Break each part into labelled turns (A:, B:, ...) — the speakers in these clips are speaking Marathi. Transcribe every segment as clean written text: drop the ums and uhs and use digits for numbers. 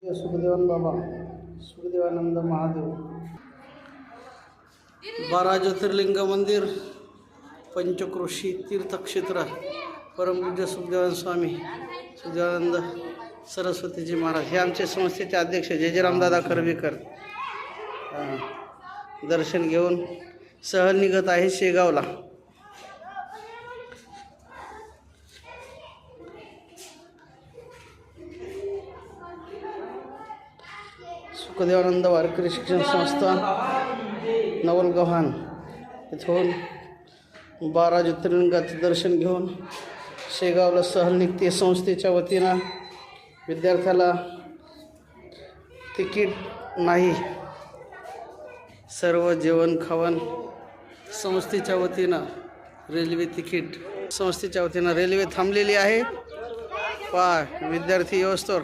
A: सुखदेवन बाबा सुखदेवानंद महादेव 12 ज्योतिर्लिंग मंदिर पंचक्रोशी तीर्थक्षेत्र परमपूज्य सुखदेवान स्वामी सुखदेवानंद सरस्वतीजी महाराज हे आमचे संस्थेचे अध्यक्ष जयरामदादा खरबीकर दर्शन घेऊन सहल निघत आहे शेगावला। सुखदेवानंद वारकरी शिक्षण संस्था नवलगव्हाण इथून 12 ज्योतिर्लिंगाचं दर्शन घेऊन शेगावला सहल निघते। संस्थेच्या वतीनं विद्यार्थ्याला तिकीट नाही, सर्व जेवण खावण संस्थेच्या वतीनं रेल्वे तिकीट संस्थेच्या वतीनं रेल्वे थांबलेली आहे। विद्यार्थी व्यवस्थेवर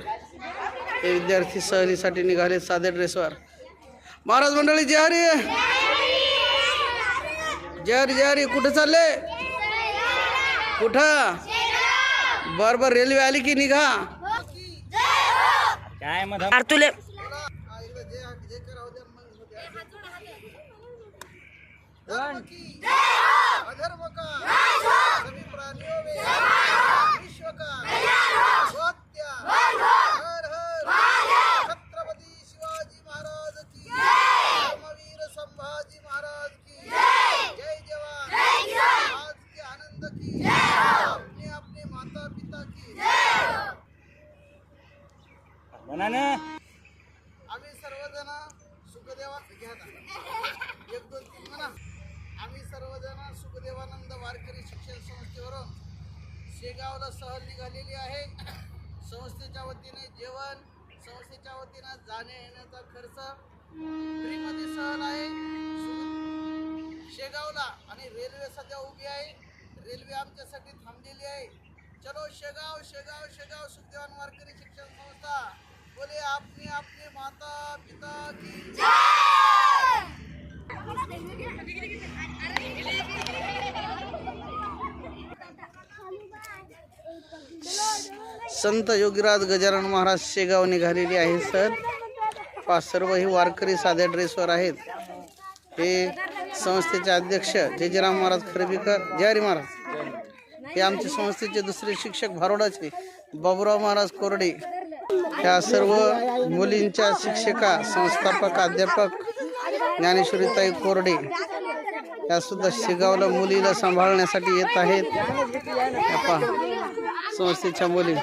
A: हे विद्यार्थी सहलीसाठी निघाले साध्या ड्रेसवर। महाराज मंडळी जय हरी जय हरी जय हरी। कुठं चालले? कुठं? बरं रेल्वे आली की निघा।
B: काय मग तुले
A: आम्ही सर्वजण सुखदेवानंद वारकरी शिक्षण संस्थेवरून शेगावला सहल निघालेली आहे। संस्थेच्या वतीने जेवण, संस्थेच्या वतीने जाणे येण्याचा खर्च फ्रीमध्ये सहल आहे शेगावला। आणि रेल्वे सध्या उभी आहे, रेल्वे आमच्यासाठी थांबलेली आहे। चलो शेगाव शेगाव शेगाव सुखदेवान वारकरी शिक्षण संस्था बोले आपनी आपनी माता पिता की संत योगीराज गजानन महाराज शेगाव निघालेली आहे सर। सर्व ही वारकरी साध्या ड्रेसवर आहेत। हे संस्थेचे अध्यक्ष जयराम महाराज खरबीकर जय हरी महाराज। हे आमच्या संस्थेचे दुसरे शिक्षक भारोडाचे बाबूराव महाराज कोरडे। ह्या सर्व मुलींच्या शिक्षिका संस्थापक अध्यापक ज्ञानेश्वरीताई कोरडे या सुद्धा शेगावला मुलीला सांभाळण्यासाठी येत आहेत। संस्थेच्या मुली